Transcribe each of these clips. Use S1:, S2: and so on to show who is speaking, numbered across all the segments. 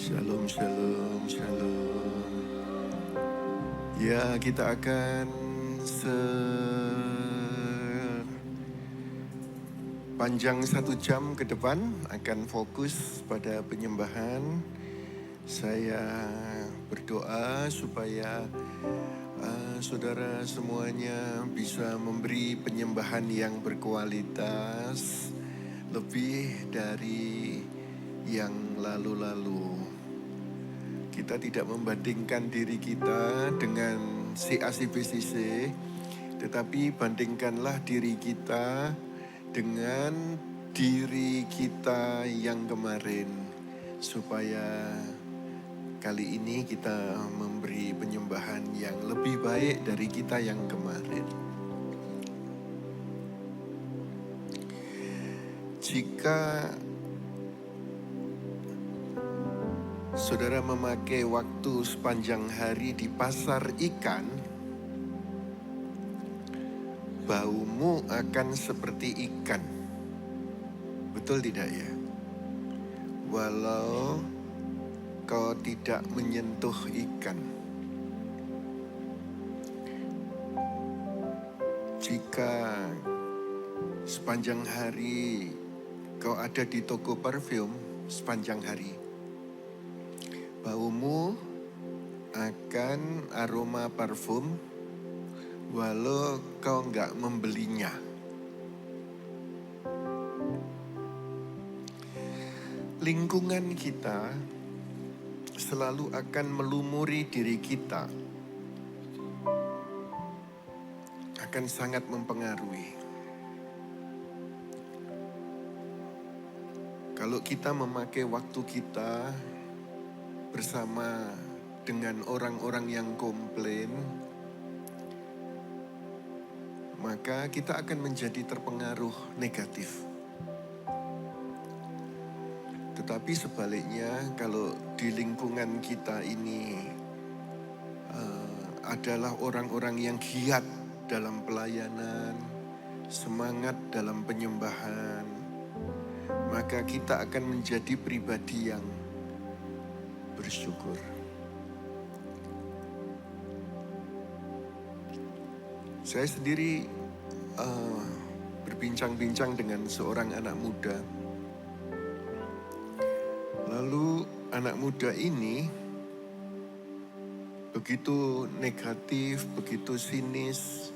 S1: Shalom, shalom, shalom. Ya, kita akan sepanjang 1 jam ke depan akan fokus pada penyembahan. Saya berdoa supaya saudara semuanya bisa memberi penyembahan yang berkualitas lebih dari yang lalu-lalu. Kita tidak membandingkan diri kita dengan si A, si B, si C, tetapi bandingkanlah diri kita dengan diri kita yang kemarin, supaya kali ini kita memberi penyembahan yang lebih baik dari kita yang kemarin. Jika saudara memakai waktu sepanjang hari di pasar ikan, baumu akan seperti ikan. Betul tidak ya? Walau kau tidak menyentuh ikan. Jika sepanjang hari kau ada di toko parfum sepanjang hari, baumu akan aroma parfum walau kau nggak membelinya. Lingkungan kita selalu akan melumuri diri kita, akan sangat mempengaruhi. Kalau kita memakai waktu kita bersama dengan orang-orang yang komplain, maka kita akan menjadi terpengaruh negatif. Tetapi sebaliknya, kalau di lingkungan kita ini adalah orang-orang yang giat dalam pelayanan, semangat dalam penyembahan, maka kita akan menjadi pribadi yang bersyukur. Saya sendiri berbincang-bincang dengan seorang anak muda. Lalu anak muda ini begitu negatif, begitu sinis,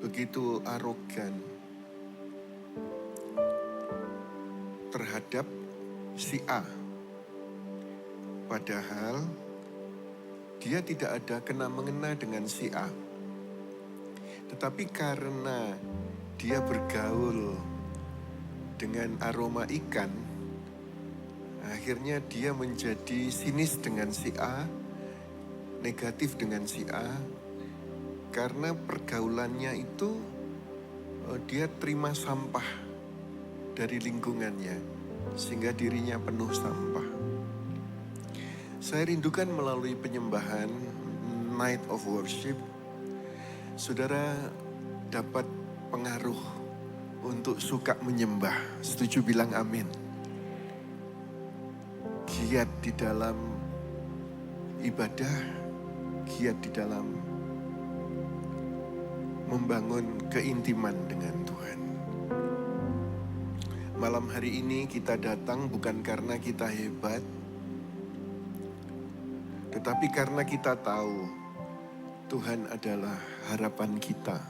S1: begitu arogan terhadap si A. Padahal dia tidak ada kena-mengena dengan si A. Tetapi karena dia bergaul dengan aroma ikan, akhirnya dia menjadi sinis dengan si A, negatif dengan si A, karena pergaulannya itu dia terima sampah dari lingkungannya, sehingga dirinya penuh sampah. Saya rindukan melalui penyembahan Night of Worship, saudara dapat pengaruh untuk suka menyembah. Setuju bilang amin. Giat di dalam ibadah, giat di dalam membangun keintiman dengan Tuhan. Malam hari ini kita datang bukan karena kita hebat, tetapi karena kita tahu Tuhan adalah harapan kita,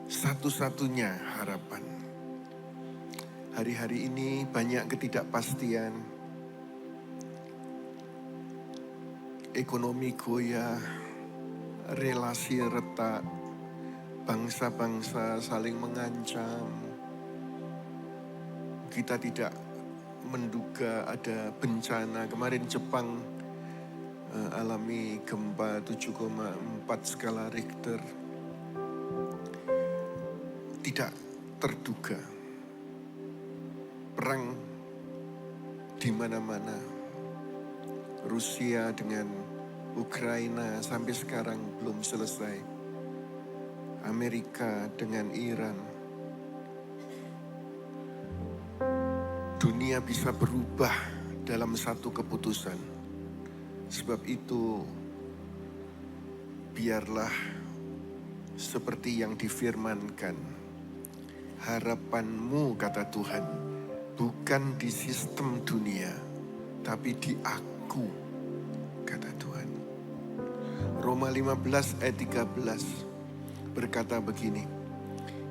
S1: satu-satunya harapan. Hari-hari ini banyak ketidakpastian, ekonomi goyah, relasi retak, bangsa-bangsa saling mengancam. Kita tidak menduga ada bencana. Kemarin Jepang alami gempa 7,4 skala Richter. Tidak terduga. Perang di mana-mana. Rusia dengan Ukraina sampai sekarang belum selesai. Amerika dengan Iran. Dunia bisa berubah dalam satu keputusan. Sebab itu, biarlah seperti yang difirmankan, harapanmu, kata Tuhan, bukan di sistem dunia, tapi di aku, kata Tuhan. Roma 15 ayat 13 berkata begini,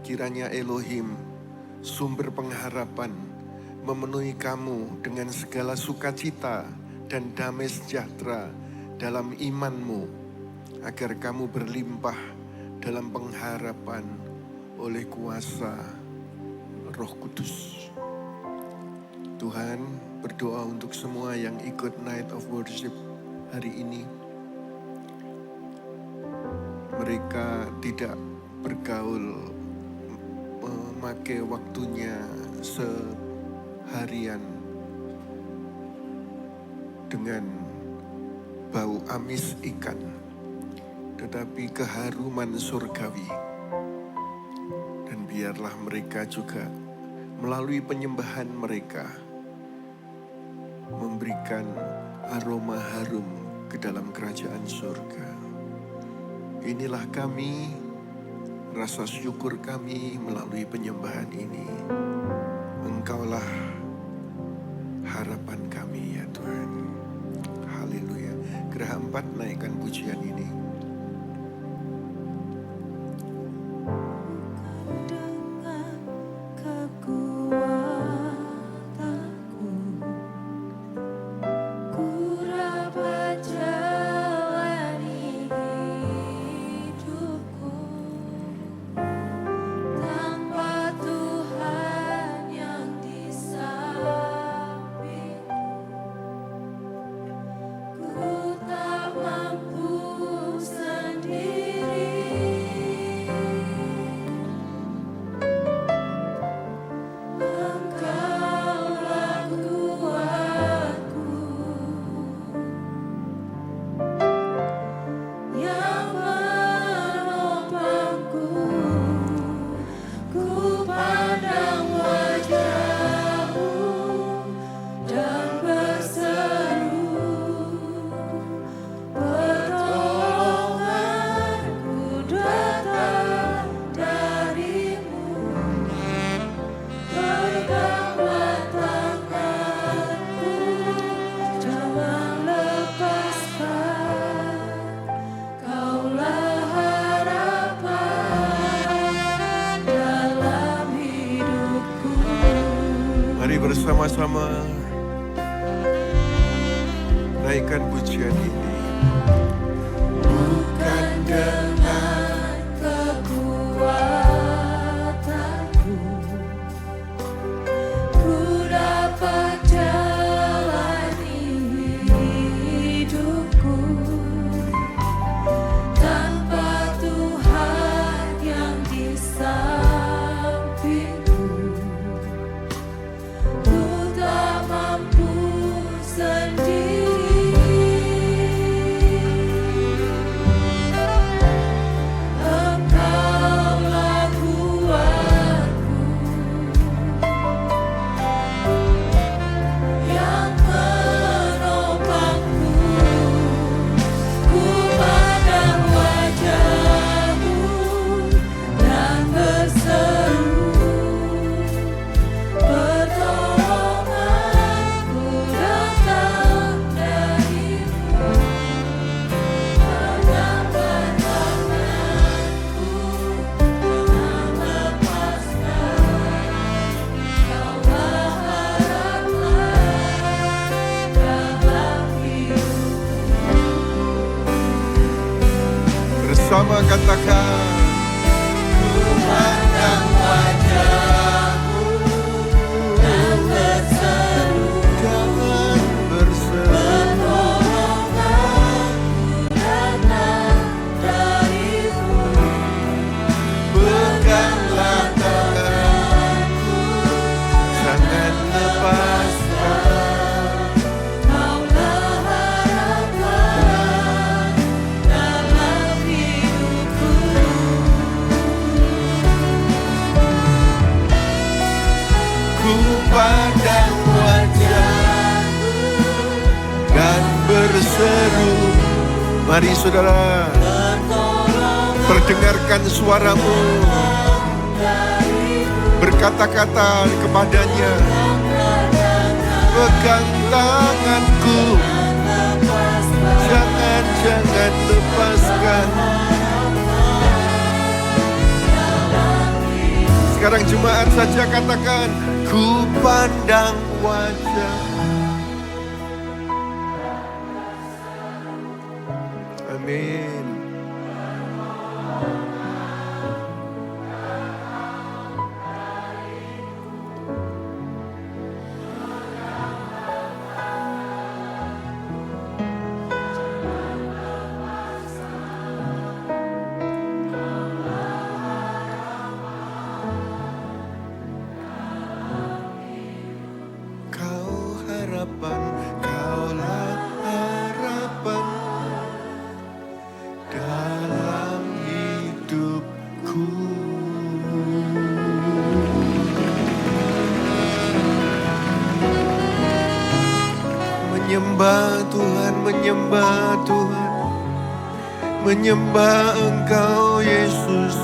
S1: kiranya Elohim, sumber pengharapan, memenuhi kamu dengan segala sukacita dan damai sejahtera dalam imanmu, agar kamu berlimpah dalam pengharapan oleh kuasa Roh Kudus. Tuhan, berdoa untuk semua yang ikut Night of Worship hari ini. Mereka tidak bergaul memakai waktunya seharian dengan bau amis ikan, tetapi keharuman surgawi. Dan biarlah mereka juga melalui penyembahan mereka memberikan aroma harum ke dalam kerajaan surga. Inilah kami, rasa syukur kami melalui penyembahan ini. Engkaulah harapan kami ya Tuhan. Haleluya. Geraha 4, naikkan pujian ini. Bersama-sama naikkan pujian ini. Bukan dengan kekuatanku ku dapat jalani hidupku, tanpa Tuhan yang di sampingku. Bersama katakan, ku pandang wajahmu dan berseru, jangan berseru, pertolonganku datang darimu. Peganglah tanganku, jangan lepaskan. Kaulah harapan dalam hidupku. berseru. Mari saudara, perdengarkan suaramu, berkata-kata kepadanya, pegang tanganku, jangan lepaskan. Sekarang jemaat saja katakan, ku pandang wajah. Amin. Kaulah harapan dalam hidupku. Menyembah Tuhan, menyembah Tuhan, menyembah Engkau Yesus.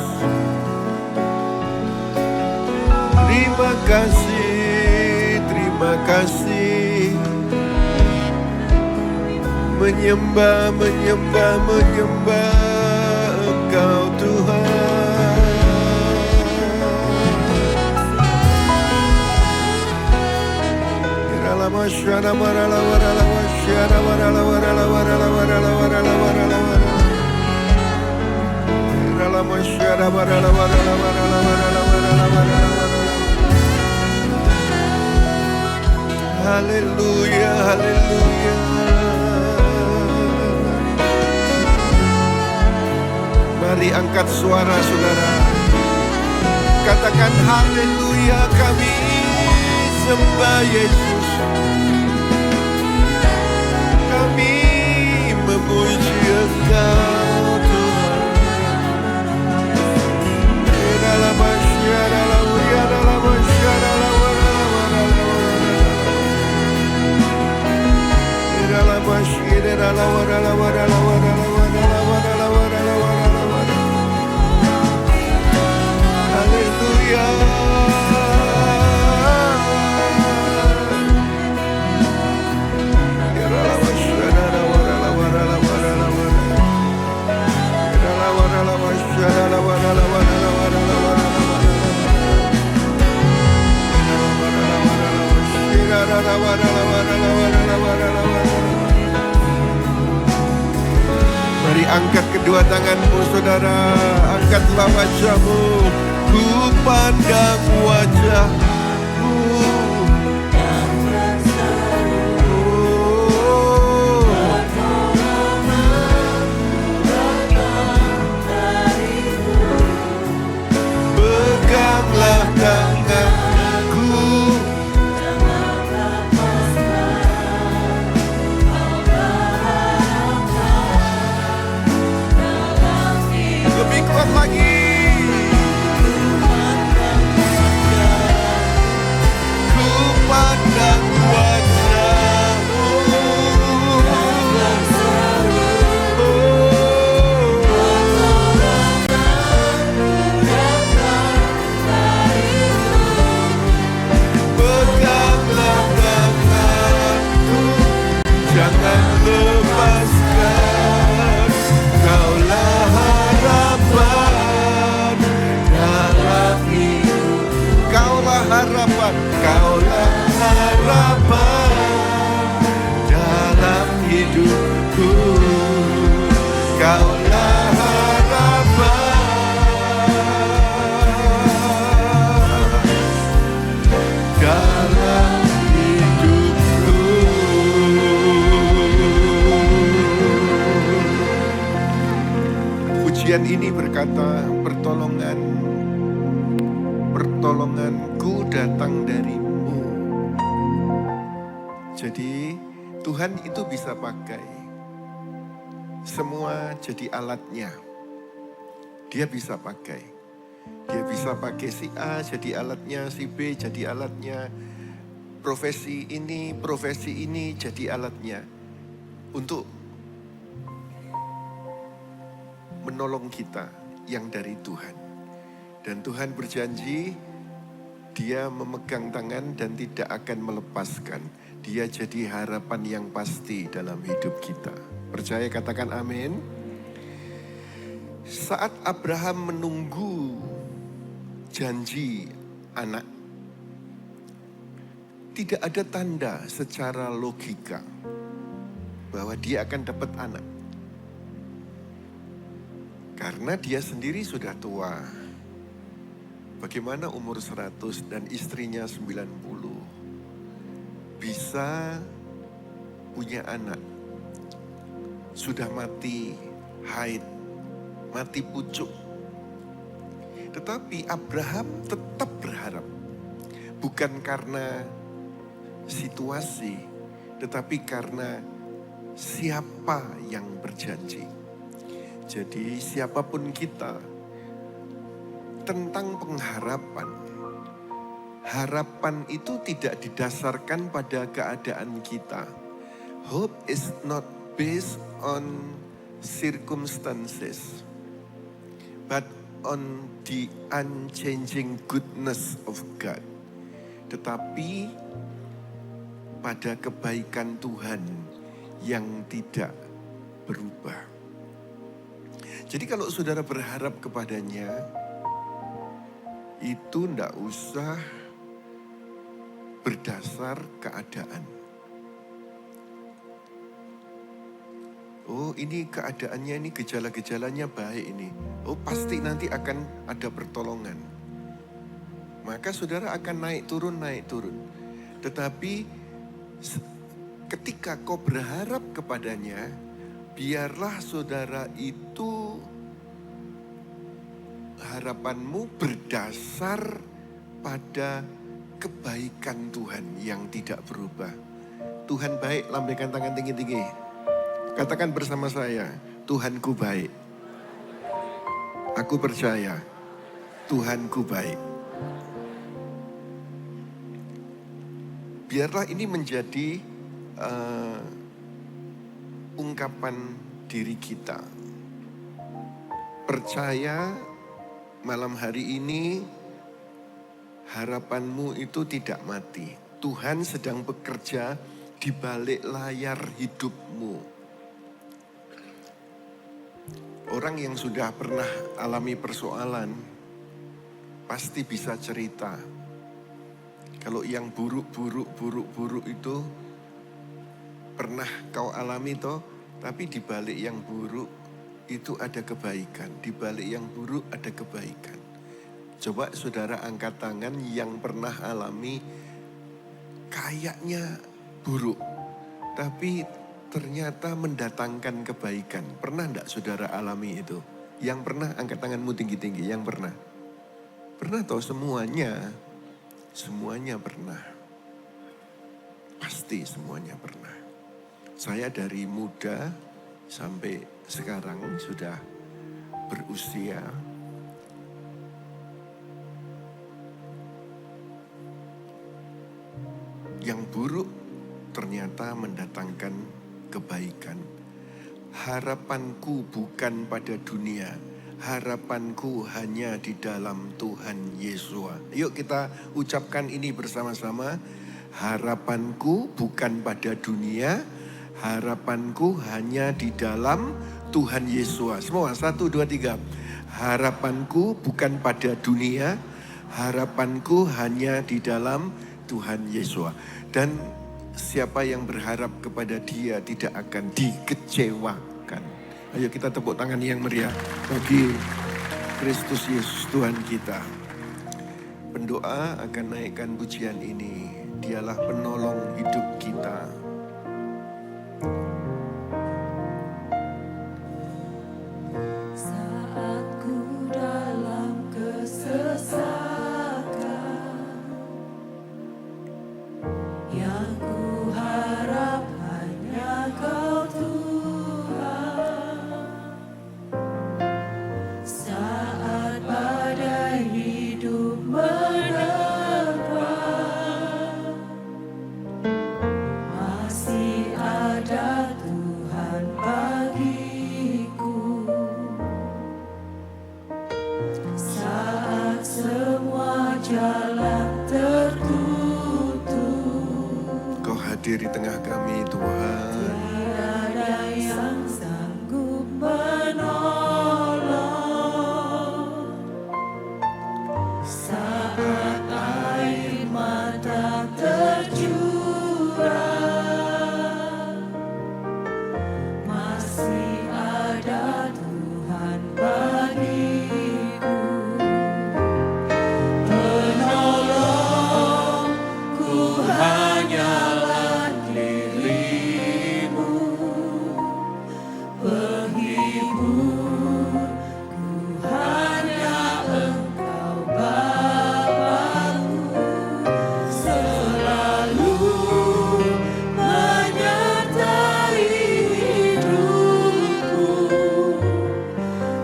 S1: Terima kasih, terima kasih. Menyembah, menyembah, menyembah Engkau Tuhan. Irala masyara warala warala masyara warala warala warala warala warala warala warala. Irala masyara warala warala warala warala warala warala warala. Haleluya, haleluya. Mari angkat suara saudara, katakan haleluya, kami sembah Yesus, kami memuji Engkau Tuhan. Dalam masyarakat, dalam masyarakat, dalam masyarakat, dalam masyarakat. Haleluya. Mari angkat kedua tanganmu saudara, angkatlah wajahmu, ku pandang wajahmu. Peganglah tanganku, lebih kuat lagi. Ku pandang wajahmu, peganglah tanganku, jangan lepaskan. Kaulah harapan dalam hidup, kaulah harapan, kaulah harapan dalam hidupku, kaulah harapan dalam hidupku. Pujian ini berkata, pertolonganku datang darimu. Jadi Tuhan itu bisa pakai semua jadi alatnya. Dia bisa pakai. Dia bisa pakai si A jadi alatnya, si B jadi alatnya, profesi ini jadi alatnya. untuk menolong kita yang dari Tuhan. Dan Tuhan berjanji Dia memegang tangan dan tidak akan melepaskan. Dia jadi harapan yang pasti dalam hidup kita. Percaya, katakan amin. Saat Abraham menunggu janji anak, tidak ada tanda secara logika bahwa dia akan dapat anak. Karena dia sendiri sudah tua. Bagaimana umur 100 dan istrinya 90 bisa punya anak? Sudah mati haid, mati pucuk. Tetapi Abraham tetap berharap. Bukan karena situasi, tetapi karena siapa yang berjanji. Jadi siapapun kita, tentang pengharapan, harapan itu tidak didasarkan pada keadaan kita. Hope is not based on circumstances, but on the unchanging goodness of God. Tetapi pada kebaikan Tuhan yang tidak berubah. Jadi kalau saudara berharap kepadanya, itu tidak usah berdasar keadaan. Oh, ini keadaannya, ini gejala-gejalanya baik ini. Oh, pasti nanti akan ada pertolongan. Maka saudara akan naik turun. Tetapi ketika kau berharap kepadanya, biarlah saudara itu harapanmu berdasar pada kebaikan Tuhan yang tidak berubah. Tuhan baik, lambaikan tangan tinggi-tinggi. Katakan bersama saya, Tuhanku baik. Aku percaya, Tuhanku baik. Biarlah ini menjadi ungkapan diri kita. Percaya malam hari ini harapanmu itu tidak mati. Tuhan sedang bekerja di balik layar hidupmu. Orang yang sudah pernah alami persoalan pasti bisa cerita. Kalau yang buruk itu pernah kau alami toh, tapi di balik yang buruk itu ada kebaikan. Di balik yang buruk ada kebaikan. Coba saudara angkat tangan yang pernah alami kayaknya buruk, tapi ternyata mendatangkan kebaikan. Pernah enggak saudara alami itu? Yang pernah angkat tanganmu tinggi-tinggi, yang pernah? Pernah toh semuanya? Semuanya pernah. Pasti semuanya pernah. Saya dari muda sampai sekarang sudah berusia, yang buruk ternyata mendatangkan kebaikan. Harapanku bukan pada dunia, harapanku hanya di dalam Tuhan Yesus. Yuk kita ucapkan ini bersama-sama. Harapanku bukan pada dunia, harapanku hanya di dalam Tuhan Yesus. Semua 1, 2, 3. Harapanku bukan pada dunia, harapanku hanya di dalam Tuhan Yesus. Dan siapa yang berharap kepada Dia tidak akan dikecewakan. Ayo kita tepuk tangan yang meriah bagi Kristus Yesus Tuhan kita. Pendoa akan naikkan pujian ini. Dialah penolong hidup kita. hadir di tengah kami Tuhan.
S2: Tiada yang sanggup menolong saat air mata tercurah. Masih ada Tuhan bagiku, penolongku hanyalah dirimu, penghiburku hanya Engkau Bapa-Ku, selalu menyertai hidupku,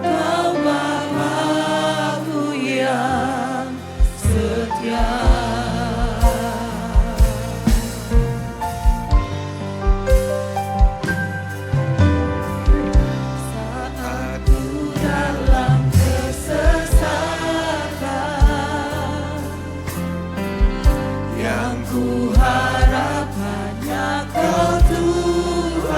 S2: Kau Bapa-Ku yang setia. Saat ku dalam kesesatan, yang ku harap hanya Kau Tuhan.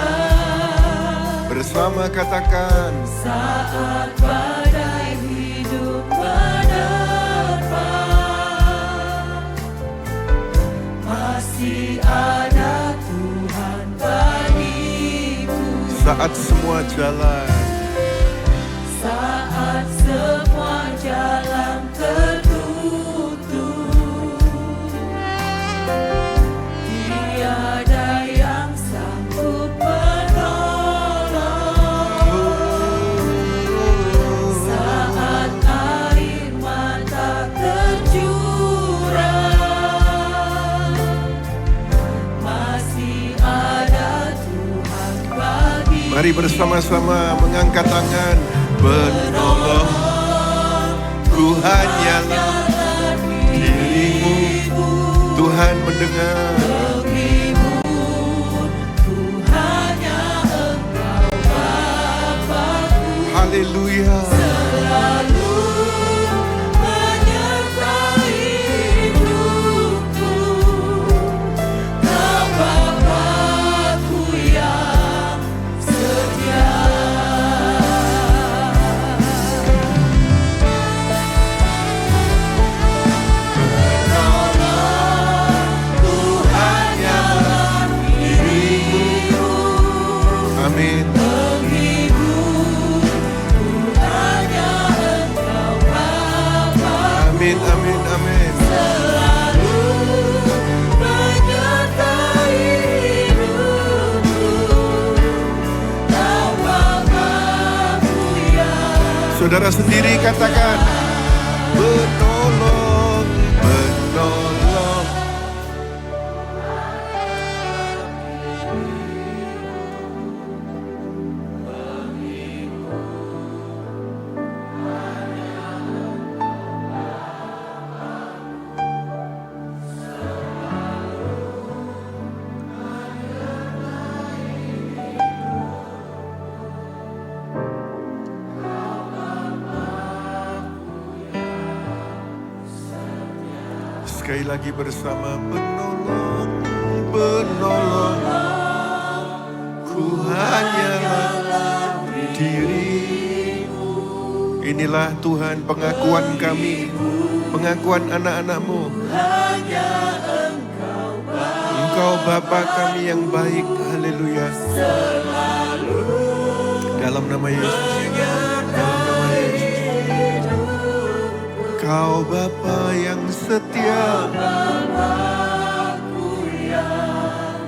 S1: Bersama katakan,
S2: Saat badai hidup menerpa, masih ada Tuhan bagiku.
S1: saat semua jalan
S2: Saat semua jalan tertutup, tiada yang sanggup menolong. Saat air mata tercurah, masih ada Tuhan bagi.
S1: mari bersama-sama mengangkat tangan. Penolongku hanyalah dirimu, Tuhan mendengar.
S2: Penghiburku hanya Engkau Bapa-Ku,
S1: Haleluya.
S2: selalu menyertai hidupku, Kau Bapa-Ku yang setia. Penolongku hanyalah dirimu,
S1: Amin.
S2: penghiburku hanya Engkau Bapa-Ku,
S1: Amin, amin, amin.
S2: selalu menyertai hidupku, Kau Bapa-Ku yang
S1: Saudara sendiri katakan, penolong, penolong. Sekali lagi bersama, penolong, penolong. Ku hanyalah dirimu. Inilah Tuhan pengakuan kami, pengakuan anak-anak-Mu.
S2: hanya Engkau
S1: Engkau Bapa kami yang baik. Haleluya.
S2: selalu
S1: Dalam nama Yesus. Dalam nama Yesus. Kau Bapa yang setia.
S2: Bapa-Ku yang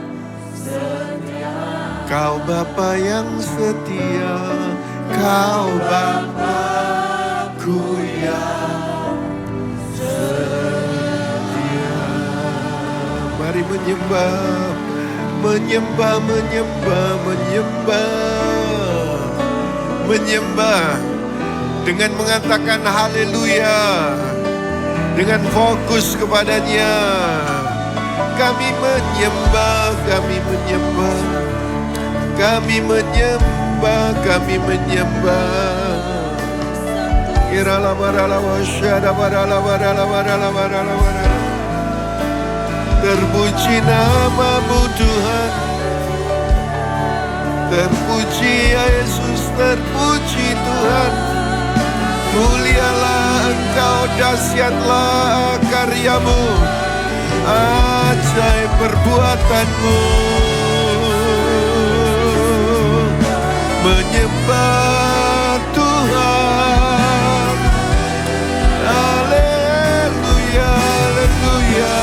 S2: setia.
S1: Kau Bapa yang setia. Kau Bapa-Ku yang setia. Mari menyembah, menyembah, menyembah, menyembah, menyembah dengan mengatakan haleluya, dengan fokus kepadanya. Kami menyembah, kami menyembah, kami menyembah, kami menyembah. Kirala barala wasyada barala barala barala barala barala. Terpuji nama-Mu Tuhan. Terpuji ya Yesus, terpuji Tuhan. Mulialah Engkau, dahsyatlah karya-Mu, ajaib perbuatan-Mu. Menyembah Tuhan. Haleluya, haleluya.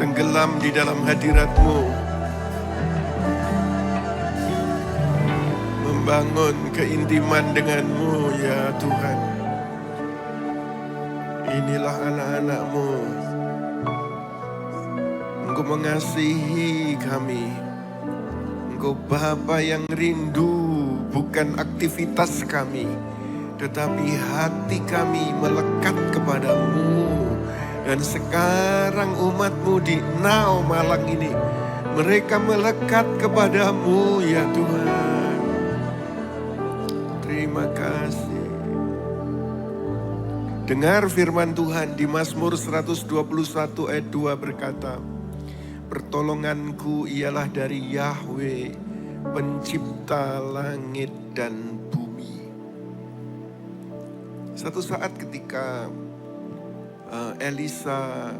S1: Tenggelam di dalam hadirat-Mu, membangun keintiman dengan-Mu ya Tuhan. Inilah anak-anak-Mu. Engkau mengasihi kami. Engkau Bapa yang rindu, bukan aktivitas kami, tetapi hati kami melekat kepadamu. Dan sekarang umat-Mu di Now Malang ini, mereka melekat kepadamu ya Tuhan. Terima kasih. Dengar firman Tuhan di Mazmur 121 ayat 2 berkata, pertolonganku ialah dari Yahweh, pencipta langit dan bumi. Satu saat ketika Elisa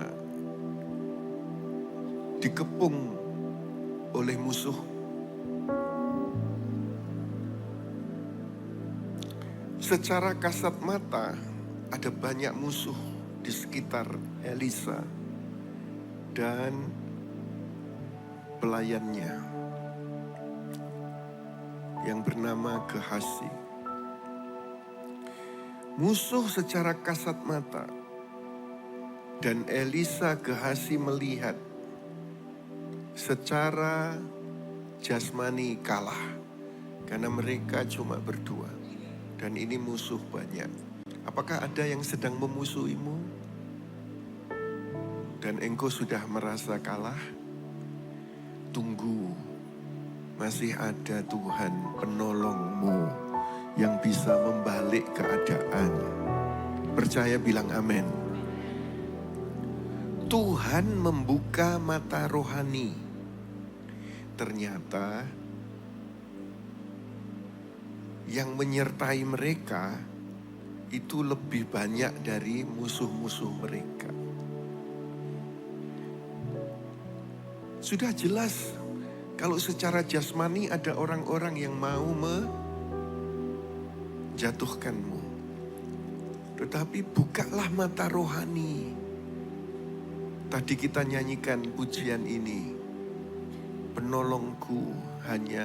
S1: dikepung oleh musuh, secara kasat mata ada banyak musuh di sekitar Elisa dan pelayannya yang bernama Gehasi. Musuh secara kasat mata. Dan Elisa Gehasi melihat secara jasmani kalah. Karena mereka cuma berdua. Dan ini musuh banyak. Apakah ada yang sedang memusuhimu? Dan engkau sudah merasa kalah? Tunggu. Masih ada Tuhan penolongmu yang bisa membalik keadaan. Percaya bilang amin. Tuhan membuka mata rohani. Ternyata yang menyertai mereka itu lebih banyak dari musuh-musuh mereka. Sudah jelas kalau secara jasmani ada orang-orang yang mau menjatuhkanmu. Tetapi bukalah mata rohani. Tadi kita nyanyikan pujian ini. Penolongku hanya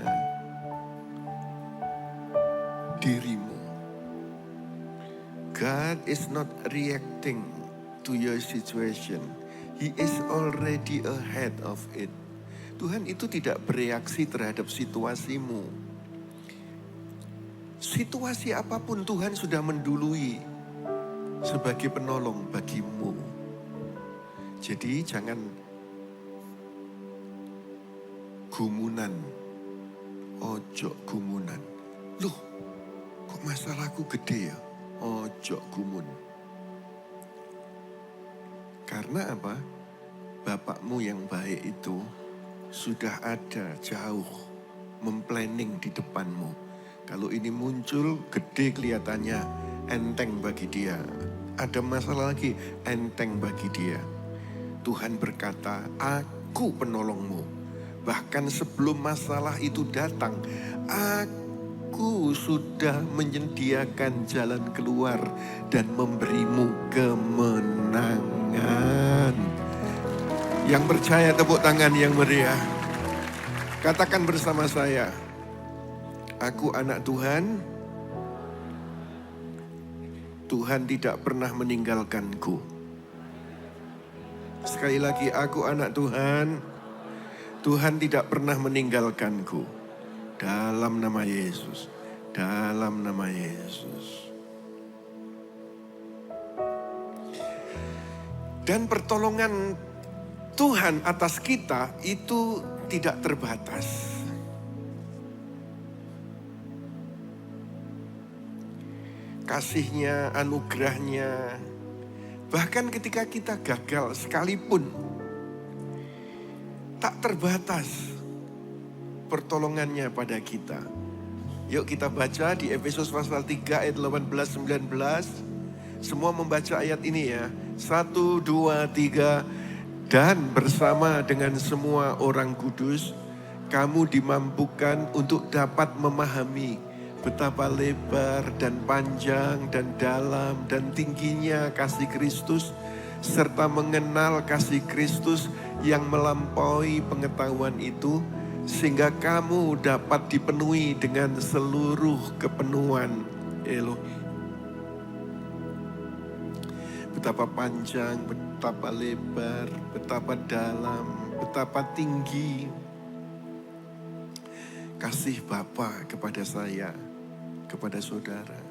S1: dirimu. God is not reacting to your situation. He is already ahead of it. Tuhan itu tidak bereaksi terhadap situasimu. Situasi apapun Tuhan sudah mendului sebagai penolong bagimu. Jadi jangan gumunan, ojo gumunan. Loh, kok masalahku gede ya? Ojo gumun. Karena apa? Bapakmu yang baik itu sudah ada jauh memplanning di depanmu. Kalau ini muncul gede kelihatannya, enteng bagi dia. Ada masalah lagi, enteng bagi dia. Tuhan berkata, aku penolongmu. Bahkan sebelum masalah itu datang, Ku sudah menyediakan jalan keluar dan memberimu kemenangan. Yang percaya tepuk tangan yang meriah. Katakan bersama saya, aku anak Tuhan. Tuhan tidak pernah meninggalkanku. Sekali lagi, aku anak Tuhan. Tuhan tidak pernah meninggalkanku. Dalam nama Yesus. Dalam nama Yesus. Dan pertolongan Tuhan atas kita itu tidak terbatas. Kasih-Nya, anugerah-Nya, bahkan ketika kita gagal sekalipun, tak terbatas pertolongannya pada kita. Yuk kita baca di Efesus pasal 3 ayat 18-19. Semua membaca ayat ini ya. 1, 2, 3. Dan bersama dengan semua orang kudus, kamu dimampukan untuk dapat memahami betapa lebar dan panjang dan dalam dan tingginya kasih Kristus, serta mengenal kasih Kristus yang melampaui pengetahuan itu, sehingga kamu dapat dipenuhi dengan seluruh kepenuhan Elohim. Betapa panjang, betapa lebar, betapa dalam, betapa tinggi kasih Bapa kepada saya, kepada saudara.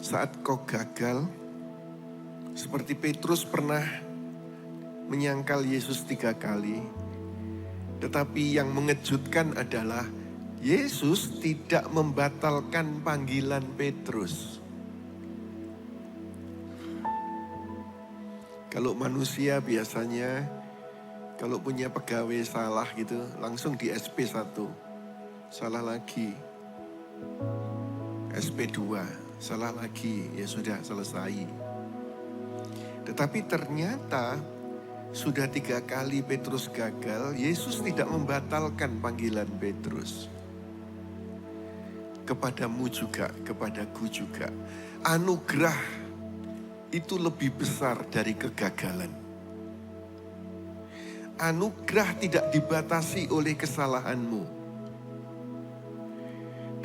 S1: Saat kau gagal, seperti Petrus pernah menyangkal Yesus 3 kali. Tetapi yang mengejutkan adalah Yesus tidak membatalkan panggilan Petrus. Kalau manusia biasanya kalau punya pegawai salah gitu, langsung di SP1. Salah lagi. SP2, salah lagi, ya sudah selesai. Tetapi ternyata sudah 3 kali Petrus gagal, Yesus tidak membatalkan panggilan Petrus. Kepadamu juga, kepadaku juga. Anugerah itu lebih besar dari kegagalan. Anugerah tidak dibatasi oleh kesalahanmu.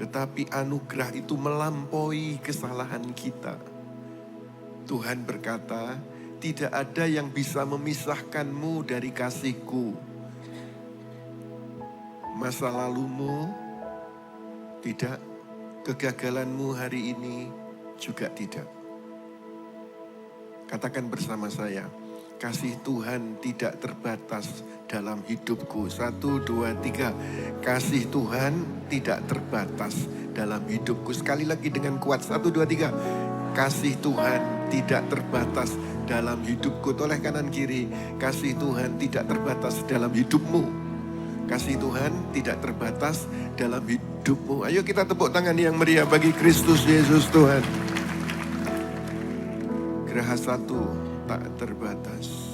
S1: Tetapi anugerah itu melampaui kesalahan kita. Tuhan berkata, tidak ada yang bisa memisahkanmu dari kasih-Ku. Masa lalumu tidak, kegagalanmu hari ini juga tidak. Katakan bersama saya, kasih Tuhan tidak terbatas dalam hidupku. 1, 2, 3. Kasih Tuhan tidak terbatas dalam hidupku. Sekali lagi dengan kuat. 1, 2, 3. Kasih Tuhan tidak terbatas dalam hidupku. Toleh kanan kiri. Kasih Tuhan tidak terbatas dalam hidupmu. Kasih Tuhan tidak terbatas dalam hidupmu. Ayo kita tepuk tangan yang meriah bagi Kristus Yesus Tuhan. Geraha 1 tak terbatas.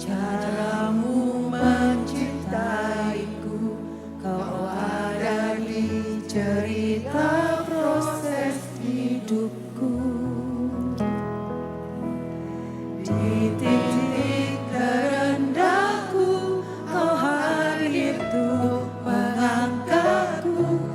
S2: Caramu mencintaiku, kau ada di cerita proses hidupku. Di titik terendahku, kau hadir untuk mengangkatku.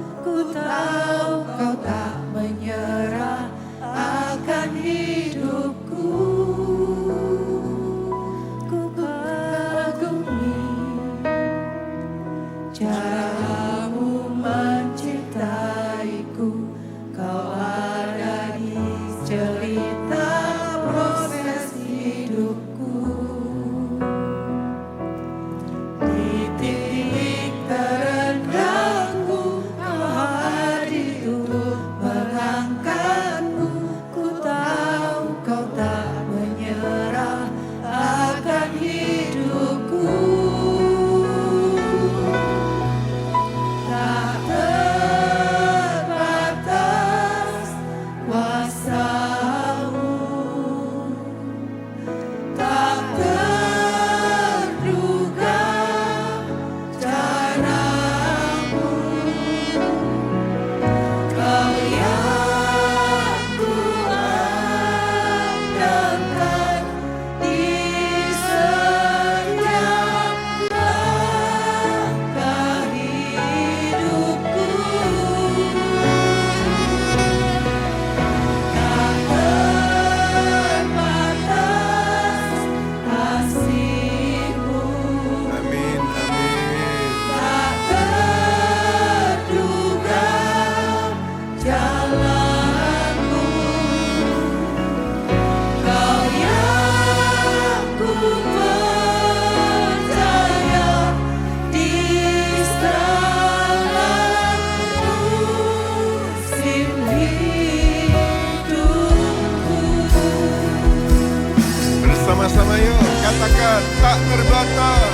S1: Bersama-sama yuk katakan tak terbatas.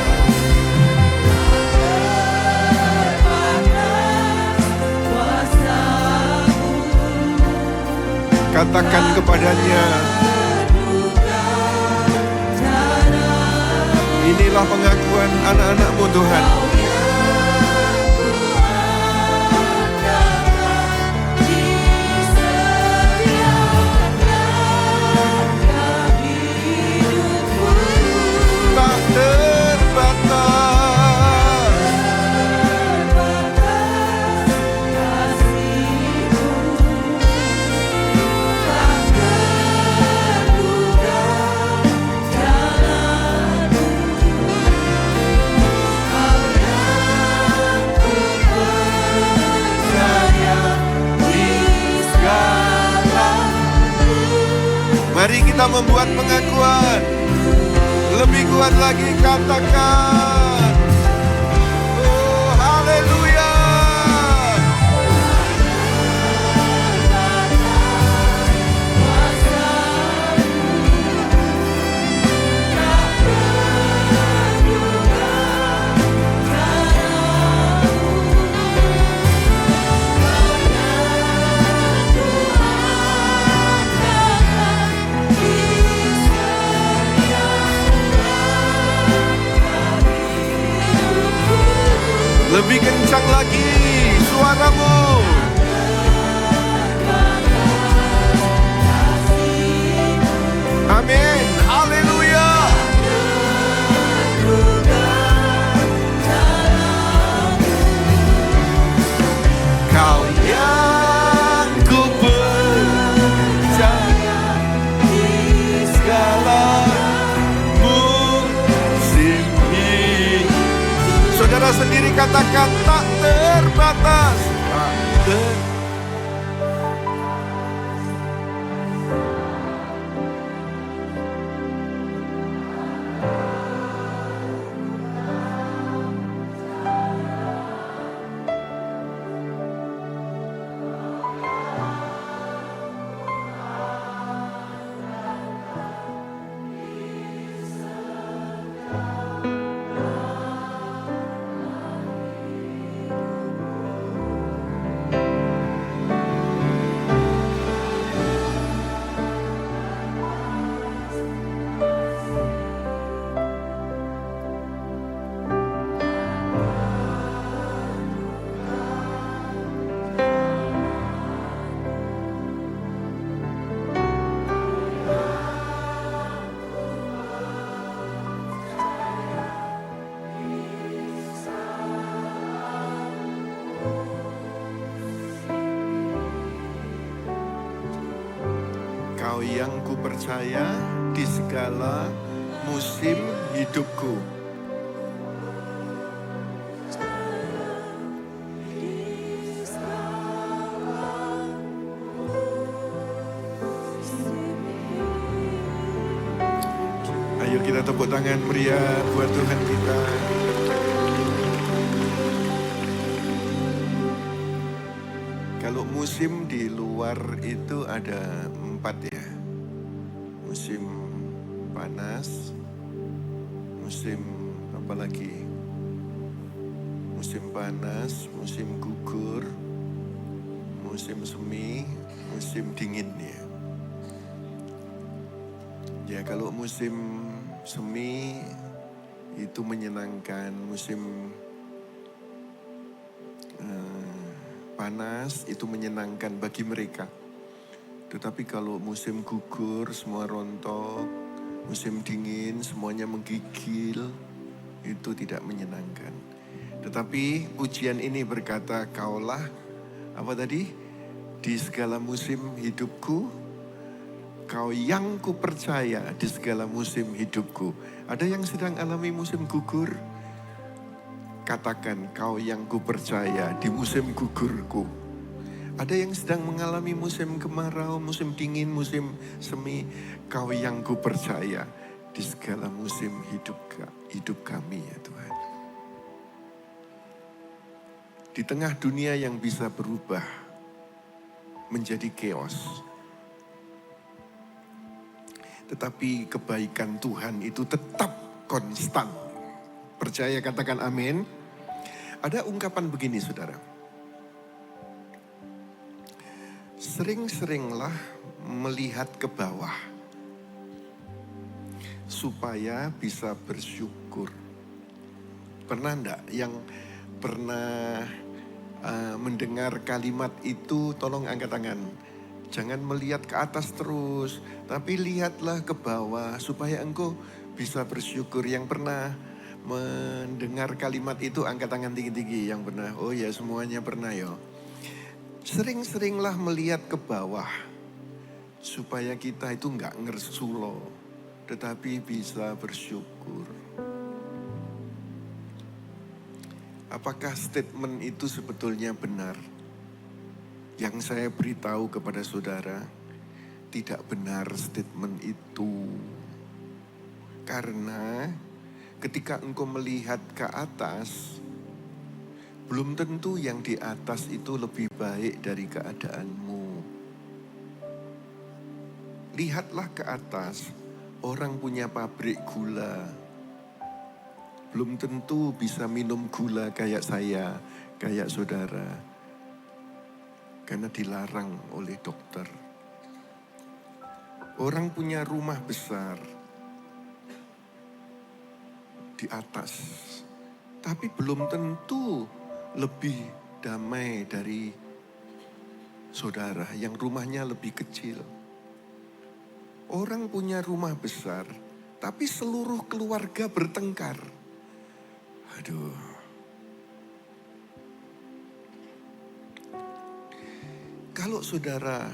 S1: Katakan kepadanya, inilah pengakuan anak-anak-Mu Tuhan. Tak terbatas. Mari kita membuat pengakuan. Lebih kuat lagi katakan. Oh, haleluya. Lebih kencang lagi suaramu. Amin. Haleluya. Kau yang ku percaya di segala musim ini. Saudara sendiri katakan tak terbatas. Tak terbatas. Kau yang ku percaya di segala musim hidupku. Ayo kita tepuk tangan meriah buat Tuhan kita. Kalau musim di luar itu ada 4 ya. Musim panas, musim apa lagi? Musim panas, musim gugur, musim semi, musim dingin ya. Ya kalau musim semi itu menyenangkan, musim panas itu menyenangkan bagi mereka. Tetapi kalau musim gugur semua rontok, musim dingin semuanya menggigil, itu tidak menyenangkan. Tetapi pujian ini berkata, kaulah apa tadi? Di segala musim hidupku, kau yang ku percaya di segala musim hidupku. Ada yang sedang alami musim gugur? Katakan, kau yang ku percaya di musim gugurku. Ada yang sedang mengalami musim kemarau, musim dingin, musim semi. Kau yang ku percaya di segala musim hidup kami ya Tuhan. Di tengah dunia yang bisa berubah menjadi chaos. Tetapi kebaikan Tuhan itu tetap konstan. Percaya, katakan amin. Ada ungkapan begini saudara. Sering-seringlah melihat ke bawah supaya bisa bersyukur. Pernah enggak yang pernah mendengar kalimat itu? Tolong angkat tangan. Jangan melihat ke atas terus, tapi lihatlah ke bawah supaya engkau bisa bersyukur. Yang pernah mendengar kalimat itu angkat tangan tinggi-tinggi. Yang pernah? Oh ya, semuanya pernah ya. Sering-seringlah melihat ke bawah supaya kita itu enggak ngersulo, tetapi bisa bersyukur. Apakah statement itu sebetulnya benar? Yang saya beritahu kepada saudara, tidak benar statement itu. Karena ketika engkau melihat ke atas, belum tentu yang di atas itu lebih baik dari keadaanmu. Lihatlah ke atas, orang punya pabrik gula. Belum tentu bisa minum gula kayak saya, kayak saudara. Karena dilarang oleh dokter. Orang punya rumah besar di atas, tapi belum tentu lebih damai dari saudara yang rumahnya lebih kecil. Orang punya rumah besar, tapi seluruh keluarga bertengkar. Aduh. Kalau saudara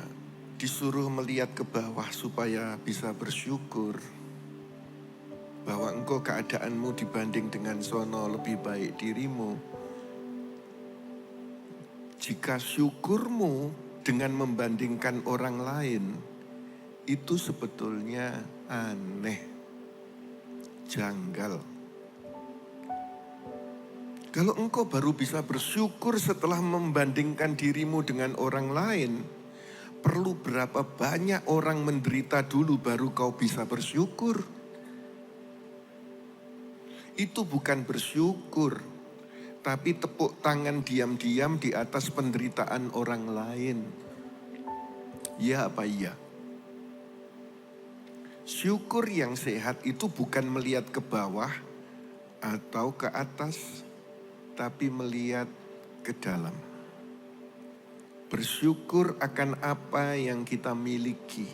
S1: disuruh melihat ke bawah supaya bisa bersyukur bahwa engkau keadaanmu dibanding dengan sono lebih baik dirimu. Jika syukurmu dengan membandingkan orang lain, itu sebetulnya aneh, janggal. Kalau engkau baru bisa bersyukur setelah membandingkan dirimu dengan orang lain, perlu berapa banyak orang menderita dulu baru kau bisa bersyukur? Itu bukan bersyukur, tapi tepuk tangan diam-diam di atas penderitaan orang lain. Ya apa iya? Syukur yang sehat itu bukan melihat ke bawah atau ke atas, tapi melihat ke dalam. Bersyukur akan apa yang kita miliki.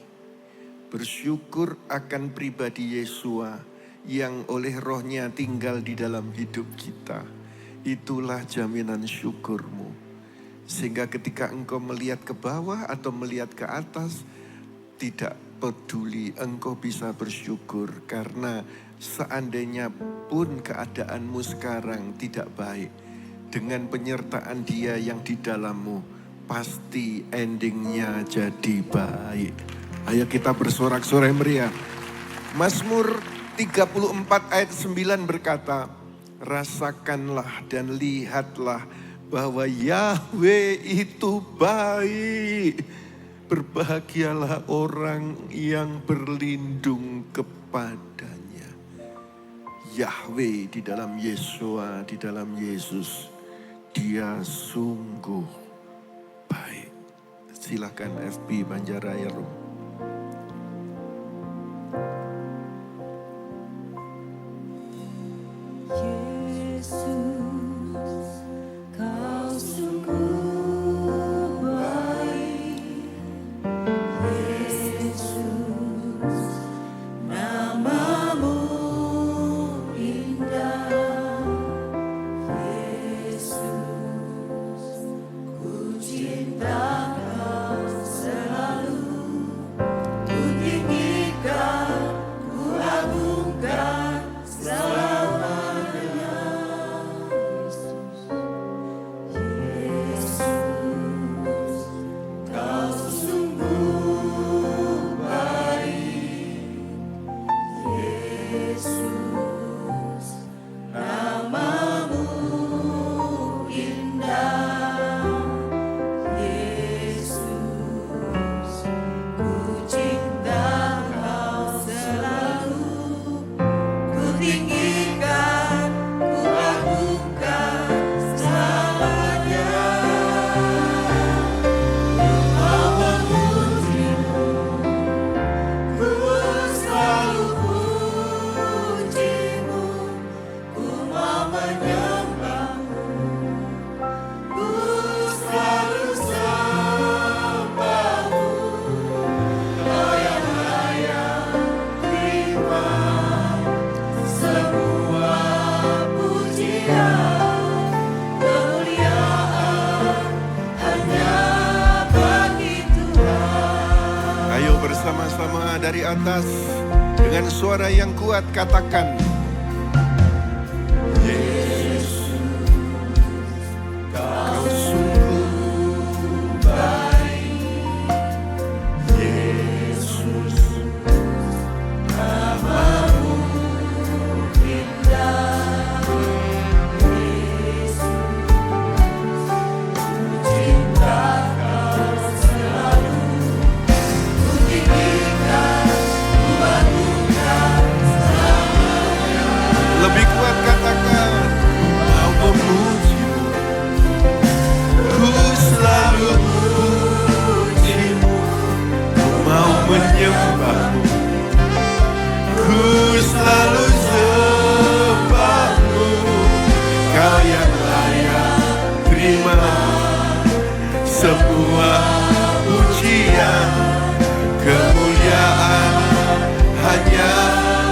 S1: Bersyukur akan pribadi Yesua yang oleh rohnya tinggal di dalam hidup kita. Itulah jaminan syukurmu. Sehingga ketika engkau melihat ke bawah atau melihat ke atas, tidak peduli, engkau bisa bersyukur. Karena seandainya pun keadaanmu sekarang tidak baik, dengan penyertaan Dia yang di dalammu, pasti endingnya jadi baik. Ayo kita bersorak-sorai meriah. Mazmur 34 ayat 9 berkata, rasakanlah dan lihatlah bahwa Yahweh itu baik. Berbahagialah orang yang berlindung kepadanya. Yahweh di dalam Yesua, di dalam Yesus, Dia sungguh baik. Silakan FB Banjaraya Room. atas. Dengan suara yang kuat katakan, Yesus, Kau sungguh baik. Yesus, namamu indah. Yesus, cinta Kau selalu kutinggikan, kuagukan selamanya. Lebih kuat katakan, mau memuji-Mu, ku selalu memuji-Mu, ku mau menyembah-Mu, ku selalu sembah-Mu. Kau yang layak terima semua pujian, kemuliaan hanya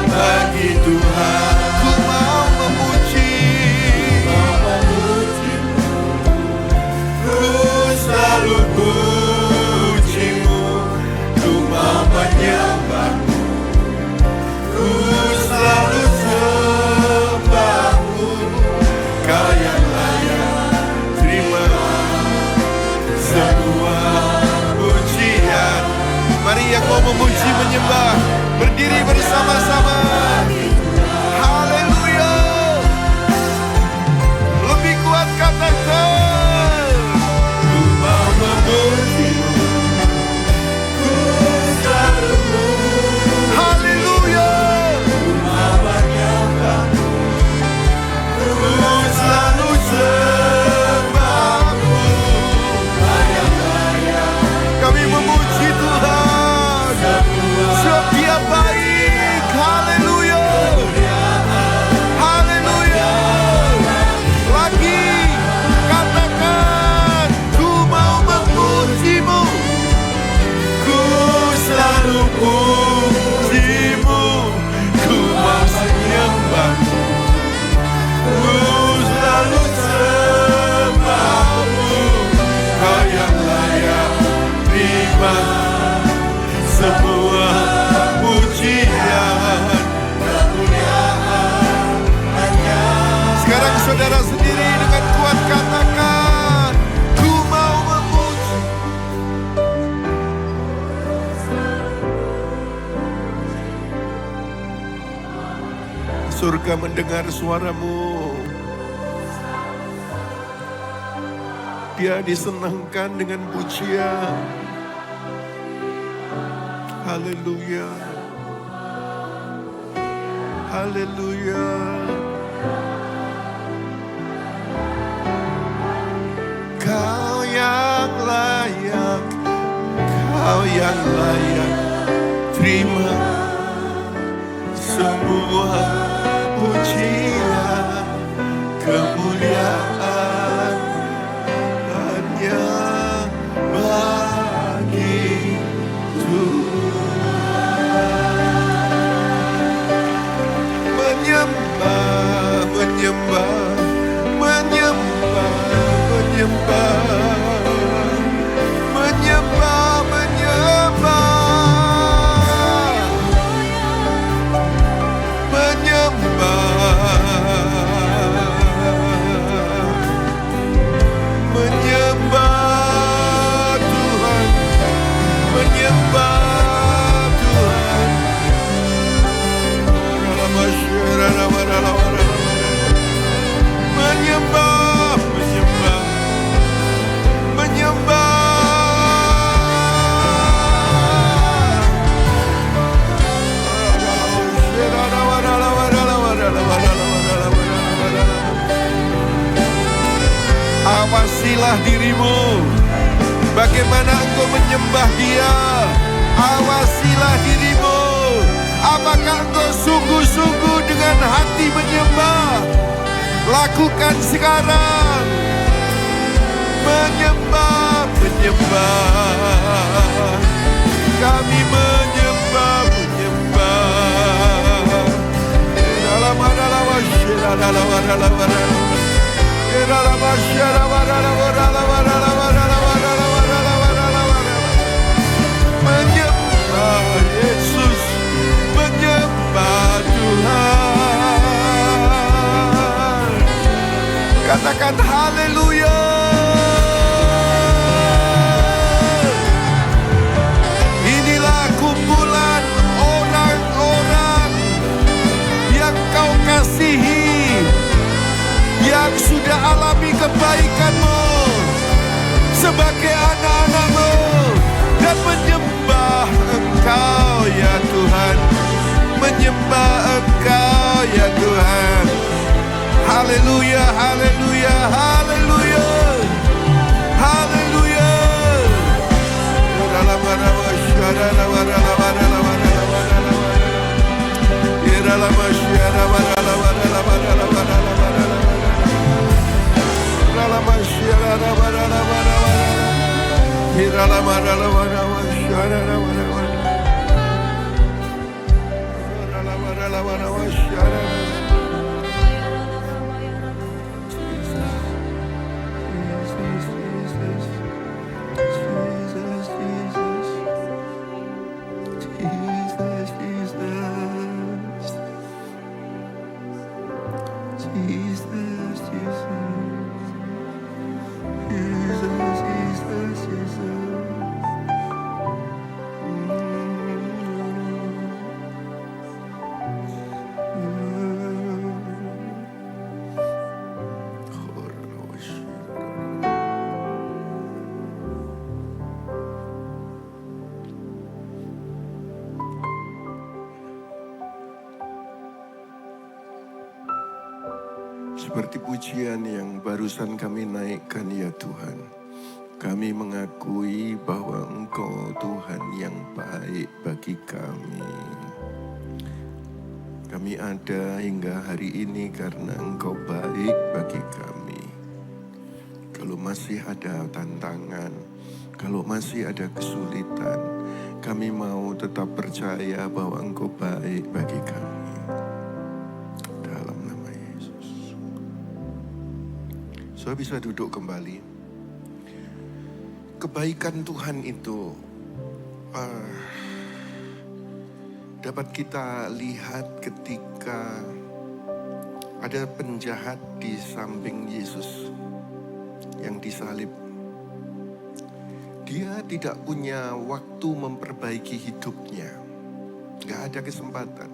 S1: bagi Tuhan. Ku mau memuji-Mu, ku selalu puji-Mu, ku mau menyembah-Mu, ku selalu sembah-Mu. Kau yang layak terima semua pujian. Mari yang mau memuji menyembah berdiri bersama-sama. Haleluya. Lebih kuat katakan, ku mau memuji-Mu, ku selalu memuji-Mu. Haleluya. Ku mau menyembah-Mu, ku selalu sembah-Mu. Kami memuji Tuhan, sebab Dia baik. Haleluya. Haleluya. Lagi katakan, ku mau memuji-Mu, ku selalu puji-Mu, ku mau menyembah-Mu, ku selalu sembah-Mu. Kau yang layak terima semua pujian, kemuliaan hanya. Sekarang saudara sendiri dengan kuat katakan, ku mau memuji. Surga mendengar suaramu. Dia disenangkan dengan pujian. Haleluya. Haleluya. Kau yang layak, Kau yang layak terima semua pujian, kemuliaan hanya bagi menyembah, menyembah, menyembah, menyembah, menyembah, menyembah, menyembah, menyembah Tuhan, menyembah Tuhan. Menyembah, menyembah, menyembah. Awasilah dirimu, bagaimana engkau menyembah Dia. Awasilah dirimu, apakah engkau sungguh-sungguh dengan hati menyembah? Lakukan sekarang. Menyembah, menyembah. Kami menyembah, menyembah. Menyembah Yesus. Katakan haleluya. Inilah kumpulan orang-orang yang kau kasihi, yang sudah alami kebaikan-Mu sebagai anak-anak-Mu dan menyembah Engkau ya Tuhan, menyembah Engkau ya Tuhan. Haleluya, haleluya, haleluya, haleluya. Seperti pujian yang barusan kami naikkan ya Tuhan, kami mengakui bahwa Engkau Tuhan yang baik bagi kami. Kami ada hingga hari ini karena Engkau baik bagi kami. Kalau masih ada tantangan, kalau masih ada kesulitan, kami mau tetap percaya bahwa Engkau baik bagi kami. So bisa duduk kembali. Kebaikan Tuhan itu dapat kita lihat ketika ada penjahat di samping Yesus yang disalib. Dia tidak punya waktu memperbaiki hidupnya, gak ada kesempatan.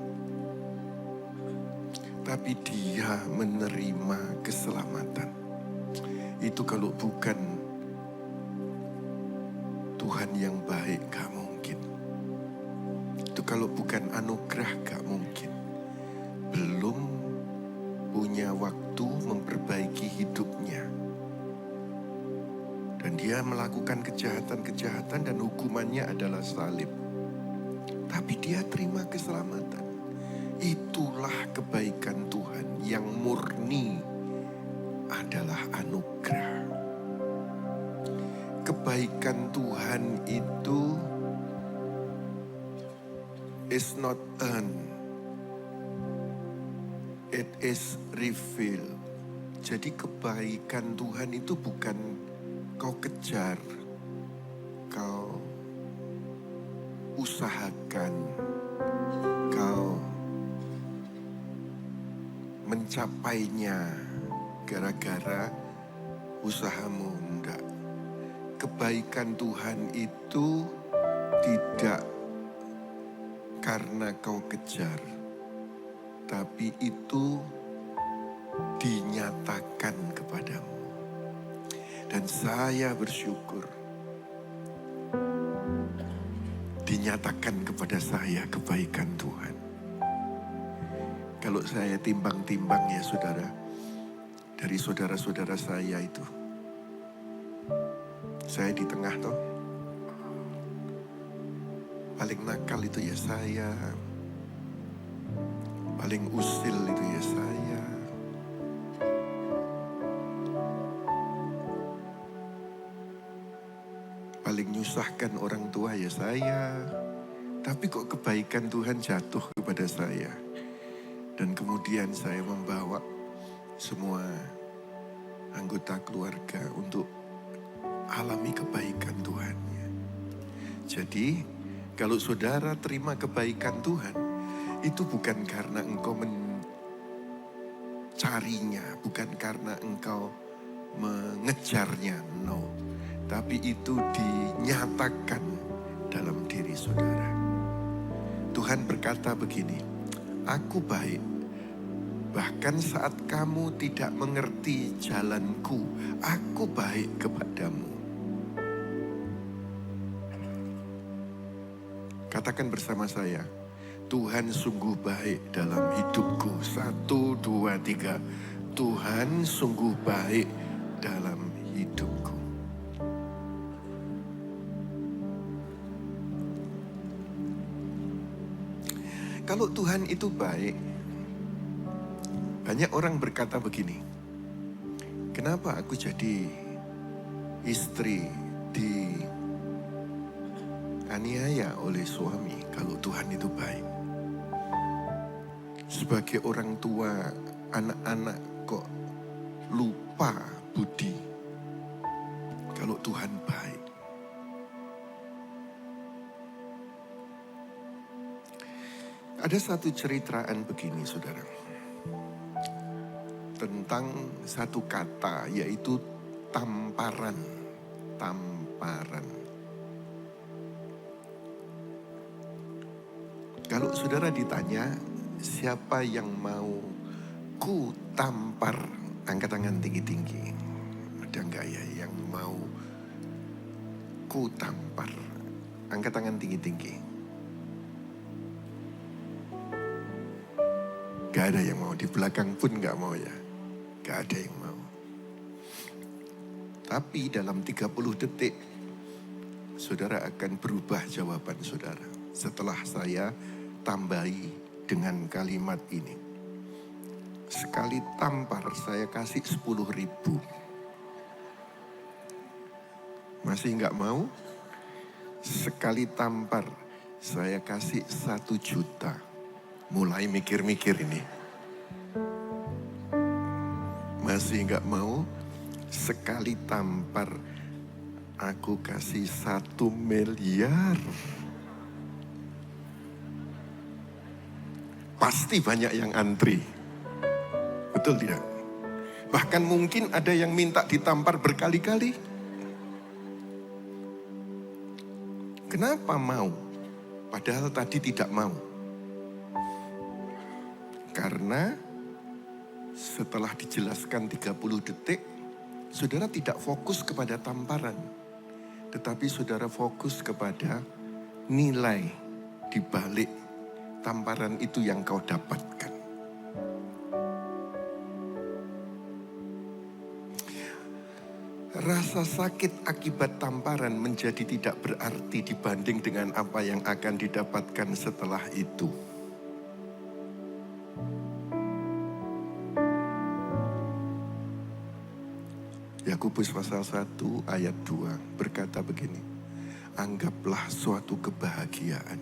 S1: Tapi dia menerima keselamatan. Itu kalau bukan Tuhan yang baik gak mungkin. Itu kalau bukan anugerah gak mungkin. Belum punya waktu memperbaiki hidupnya. Dan dia melakukan kejahatan-kejahatan dan hukumannya adalah salib. Tapi dia terima keselamatan. Itulah kebaikan Tuhan yang murni adalah anugerah. Kebaikan Tuhan itu is not earned, it is revealed. Jadi kebaikan Tuhan itu bukan kau kejar, kau usahakan, kau mencapainya gara-gara usahamu. Enggak. Kebaikan Tuhan itu tidak karena kau kejar, tapi itu dinyatakan kepadamu. Dan saya bersyukur dinyatakan kepada saya kebaikan Tuhan. Kalau saya timbang-timbang ya saudara, dari saudara-saudara saya itu, saya di tengah toh. Paling nakal itu ya saya, paling usil itu ya saya, paling nyusahkan orang tua ya saya. Tapi kok kebaikan Tuhan jatuh kepada saya. Dan kemudian saya membawa semua anggota keluarga untuk alami kebaikan Tuhan. Jadi kalau saudara terima kebaikan Tuhan, itu bukan karena engkau mencarinya, bukan karena engkau mengejarnya, no. Tapi itu dinyatakan dalam diri saudara. Tuhan berkata begini, aku baik, bahkan saat kamu tidak mengerti jalanku, aku baik kepadamu. Katakan bersama saya, Tuhan sungguh baik dalam hidupku. 1, 2, 3. Tuhan sungguh baik dalam hidupku. Kalau Tuhan itu baik, banyak orang berkata begini, kenapa aku jadi istri dianiaya oleh suami kalau Tuhan itu baik? Sebagai orang tua, anak-anak kok lupa budi kalau Tuhan baik. Ada satu ceritaan begini, saudara, tentang satu kata, yaitu tamparan. Tamparan. Kalau saudara ditanya, siapa yang mau ku tampar? Angkat tangan tinggi-tinggi. Ada enggak ya yang mau ku tampar? Angkat tangan tinggi-tinggi. Gak ada yang mau, di belakang pun gak mau ya. Gak ada yang mau. Tapi dalam 30 detik, saudara akan berubah jawaban saudara. Setelah saya tambahi dengan kalimat ini. Sekali tampar saya kasih 10.000. Masih gak mau? Sekali tampar saya kasih 1 juta. Mulai mikir-mikir ini. Masih gak mau? Sekali tampar aku kasih 1 miliar. Pasti banyak yang antri. Betul tidak? Bahkan mungkin ada yang minta ditampar berkali-kali. Kenapa mau? Padahal tadi tidak mau. Karena setelah dijelaskan 30 detik, saudara tidak fokus kepada tamparan. Tetapi saudara fokus kepada nilai di balik tamparan itu yang kau dapatkan. Rasa sakit akibat tamparan menjadi tidak berarti dibanding dengan apa yang akan didapatkan setelah itu. Yakobus pasal 1 ayat 2 berkata begini, anggaplah suatu kebahagiaan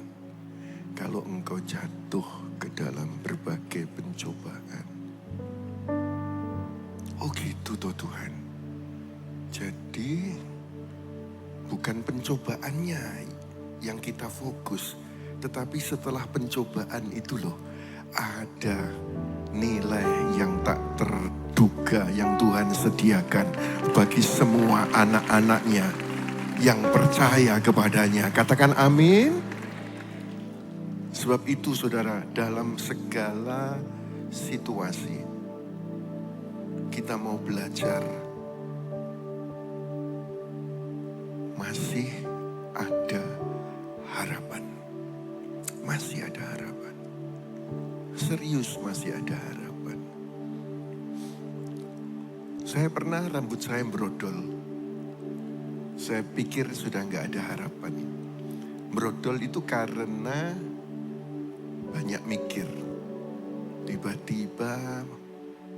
S1: kalau engkau jatuh ke dalam berbagai pencobaan. Oh gitu toh Tuhan. Jadi bukan pencobaannya yang kita fokus, tetapi setelah pencobaan itu loh ada nilai yang tak terduga yang Tuhan sediakan bagi semua anak-anaknya yang percaya kepadanya. Katakan amin. Sebab itu saudara, dalam segala situasi kita mau belajar masih ada harapan. Masih ada harapan. Serius masih ada harapan. Saya pernah rambut saya brodol. Saya pikir sudah gak ada harapan. Brodol itu karena banyak mikir. Tiba-tiba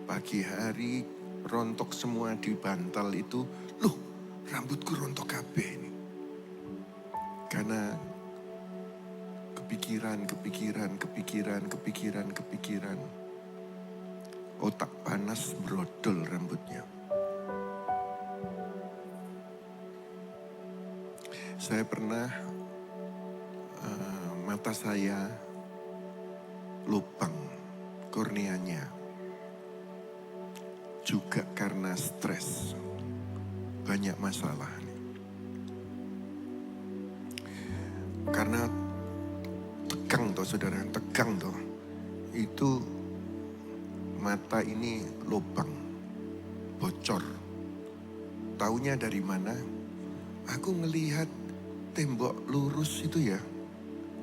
S1: pagi hari rontok semua di bantal itu. Loh, rambutku rontok kabeh ini. Karena kepikiran. Otak panas brodol rambutnya. Saya pernah mata saya lubang korneanya. Juga juga karena stres. Banyak masalah. Karena tegang toh saudara, tegang toh. Itu mata ini lubang, bocor. Taunya dari mana? Aku ngelihat tembok lurus itu ya.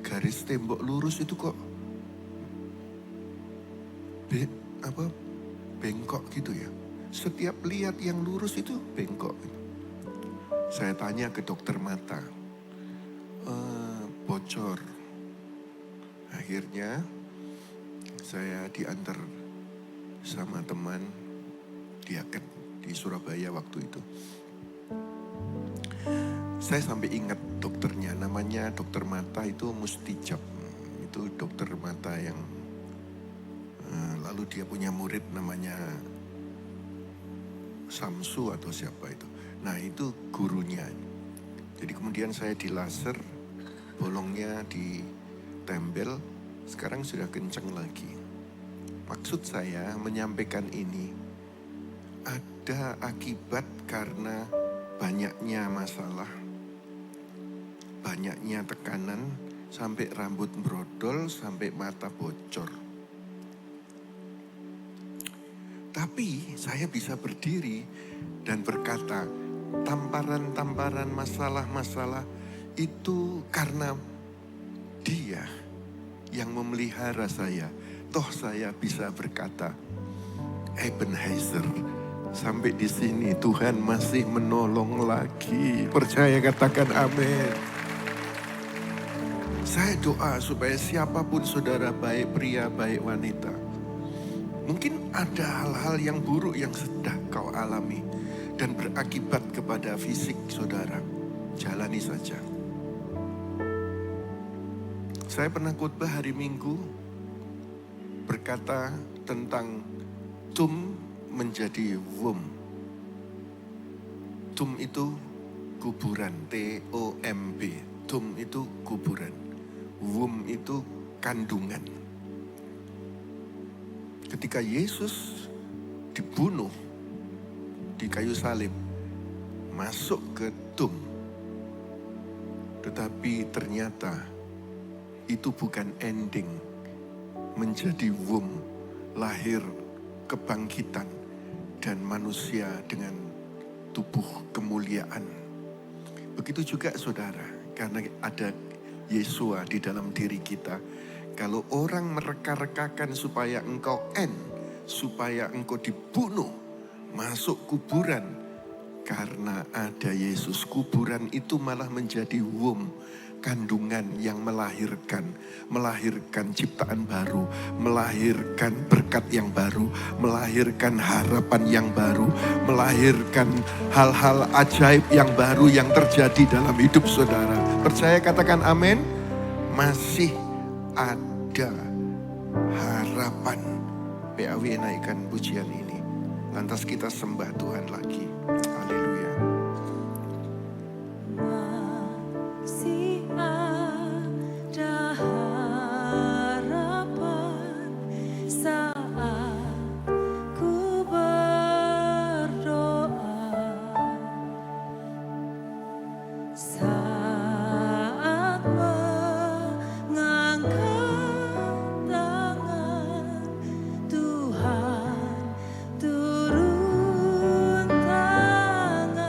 S1: Garis tembok lurus itu kok bengkok gitu ya. Setiap lihat yang lurus itu bengkok. Saya tanya ke dokter mata, bocor. Akhirnya saya diantar sama teman diaken di Surabaya waktu itu. Saya sampai ingat dokternya, namanya dokter mata itu Mustijab. Itu dokter mata yang lalu dia punya murid namanya Samsu atau siapa itu. Nah itu gurunya. Jadi kemudian saya di laser, bolongnya ditempel, sekarang sudah kenceng lagi. Maksud saya menyampaikan ini, ada akibat karena banyaknya masalah, banyaknya tekanan, sampai rambut brodol, sampai mata bocor. Tapi saya bisa berdiri dan berkata, tamparan-tamparan masalah-masalah itu karena Dia yang memelihara saya. Toh saya bisa berkata, Ebenezer, sampai di sini Tuhan masih menolong lagi. Percaya katakan amin. Saya doa supaya siapapun saudara, baik pria, baik wanita, mungkin ada hal-hal yang buruk yang sedang kau alami dan berakibat kepada fisik saudara. Jalani saja. Saya pernah khotbah hari Minggu berkata tentang tum menjadi womb. Tum itu kuburan, T-O-M-B. Tum itu kuburan. Womb itu kandungan. Ketika Yesus dibunuh di kayu salib, masuk ke tum. Tetapi ternyata itu bukan ending. Menjadi womb, lahir kebangkitan dan manusia dengan tubuh kemuliaan. Begitu juga saudara, karena ada Yesua di dalam diri kita. Kalau orang mereka-rekakan supaya engkau supaya engkau dibunuh, masuk kuburan, karena ada Yesus, kuburan itu malah menjadi womb, kandungan yang melahirkan ciptaan baru, melahirkan berkat yang baru, melahirkan harapan yang baru, melahirkan hal-hal ajaib yang baru yang terjadi dalam hidup saudara. Percaya katakan amin. Masih ada harapan. PAW naikkan pujian ini. Lantas kita sembah Tuhan lagi. Haleluya.
S2: Masih ada harapan saat ku berdoa, saat mengangkat tangan, Tuhan turun tangan.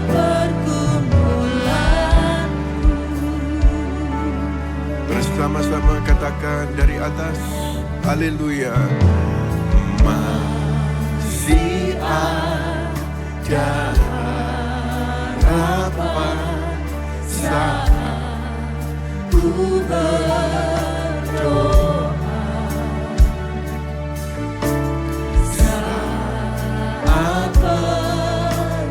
S2: pergumulanku.
S1: Bersama-sama katakan dari atas. Haleluya. Masih ada harapan saat ku berdoa. Saat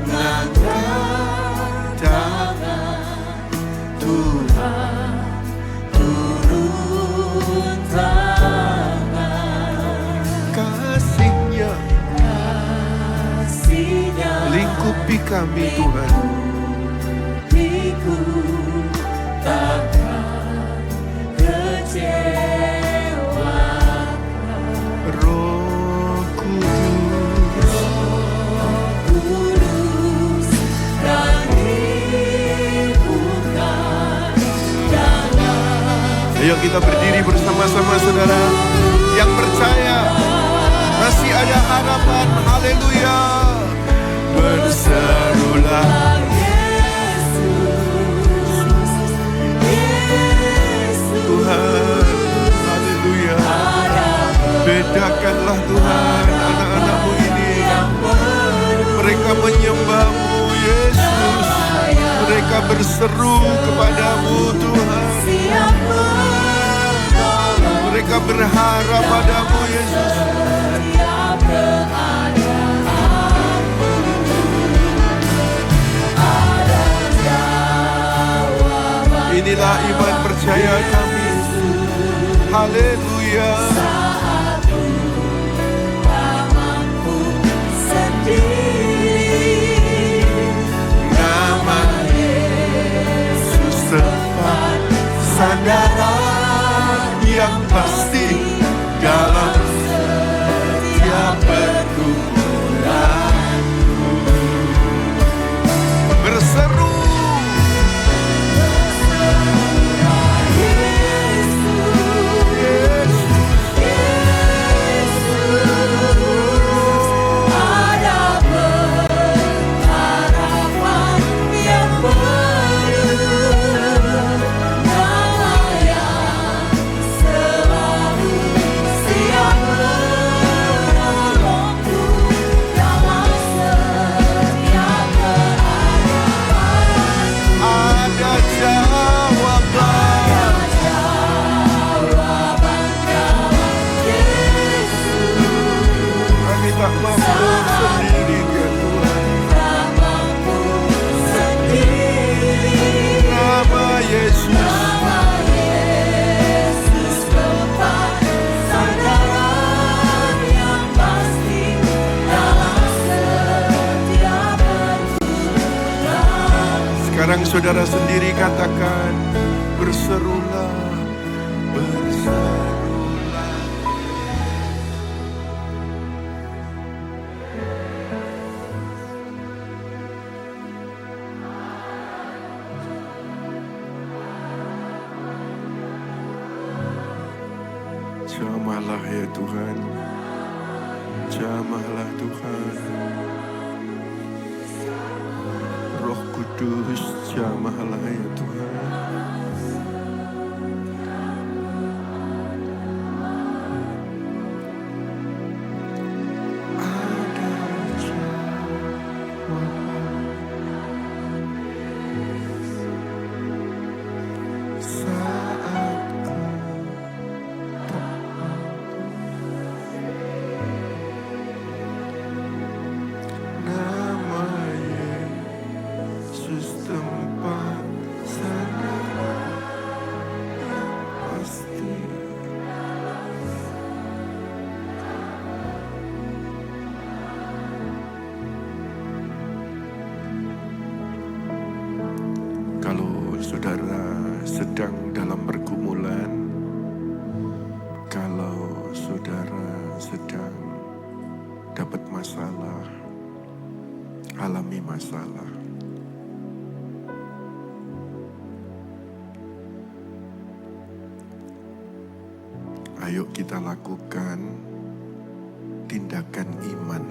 S1: mengangkat tangan, Tuhan turun tangan. Kasih-Nya lingkupi kami, Tuhan.
S2: Hatiku takkan kecewa.
S1: Roh Kudus,
S2: Kudus kami bukan dalam.
S1: ayo kita berdiri bersama-sama saudara yang percaya masih ada harapan. Haleluya. Berserulah Tuhan. Haleluya. Bedakanlah Tuhan anak-anak-Mu ini. Mereka menyembah-Mu Yesus. Mereka berseru kepadamu Tuhan. Mereka berharap padamu Yesus. Inilah iman percaya kami. Haleluya. Nama Yesus tempat sandaran yang pasti dalam setiap pergumulanku. Berseru sekarang saudara sendiri katakan, berserulah, berserulah. Jamahlah ya Tuhan, jamahlah Tuhan. Roh Kudus, jamahlah ya Tuhan. Ada jawaban saat ku nama Yesus tempat sandaran pasti. Kalau saudara sedang dalam pergumulan, kalau saudara sedang dapat masalah, alami masalah, ayo kita lakukan tindakan iman.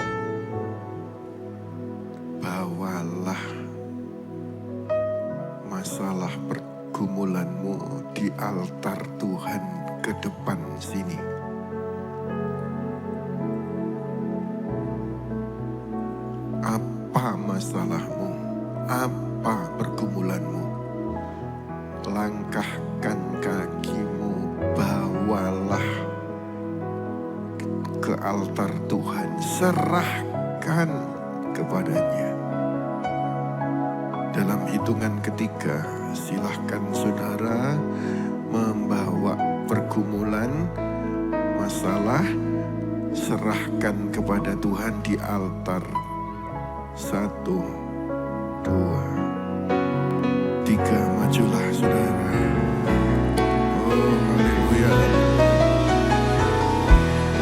S1: Bawalah masalah pergumulanmu di altar Tuhan ke depan sini. Apa masalahmu? Apa pergumulanmu? Langkahkan kakimu, bawalah ke altar Tuhan, serahkan kepadanya. Dalam hitungan ketiga, silahkan saudara membawa pergumulan, masalah, serahkan kepada Tuhan di altar. 1, 2, 3, majulah saudara. Oh haleluya.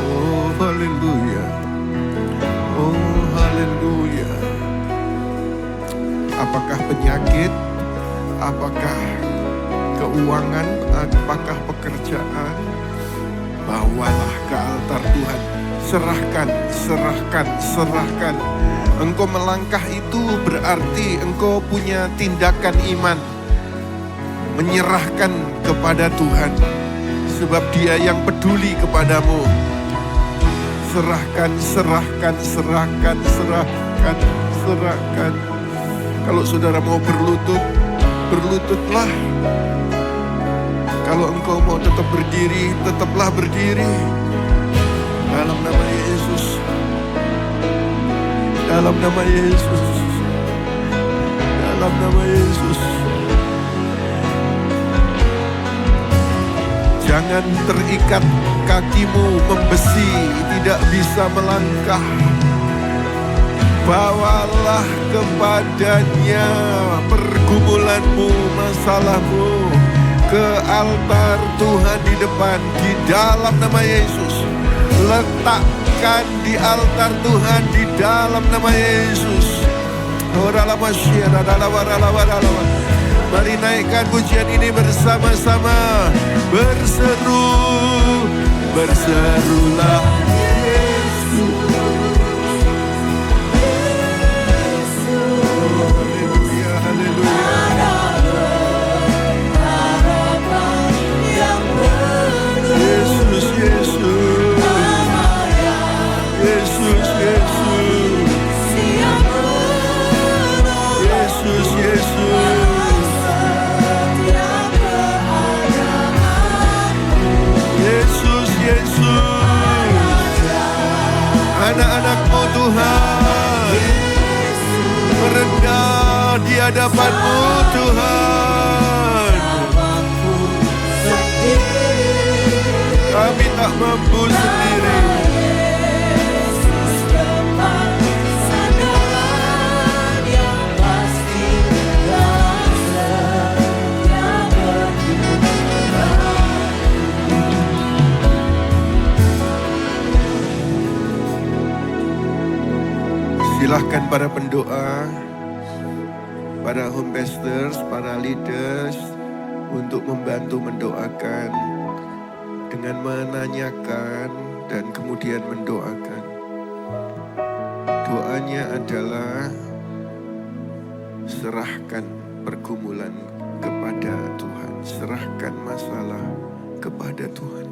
S1: Oh haleluya. Oh haleluya. Apakah penyakit? Apakah keuangan? Apakah pekerjaan? Bawalah ke altar Tuhan. Serahkan, serahkan, serahkan. Engkau melangkah itu berarti engkau punya tindakan iman. Menyerahkan kepada Tuhan. Sebab Dia yang peduli kepadamu. Serahkan, serahkan, serahkan, serahkan, serahkan. Kalau saudara mau berlutut, berlututlah. Kalau engkau mau tetap berdiri, tetaplah berdiri. Dalam nama Yesus. Dalam nama Yesus. Dalam nama Yesus. Jangan terikat kakimu membesi, tidak bisa melangkah. Bawalah kepadanya pergumulanmu, masalahmu ke altar Tuhan di depan, di dalam nama Yesus. Letakkan di altar Tuhan di dalam nama Yesus. Mari naikkan pujian ini bersama-sama. Berseru, berserulah Yesus. Haleluya, haleluya. Yesus, Yesus. Yesus, Yesus. Yesus, Yesus. Yesus, Yesus. Anak-anakmu Tuhan merendah di hadapan-Mu Tuhan. Kami tak mampu sendiri. Silahkan para pendoa, para home pastors, para leaders untuk membantu mendoakan dengan menanyakan dan kemudian mendoakan. Doanya adalah serahkan pergumulan kepada Tuhan, serahkan masalah kepada Tuhan.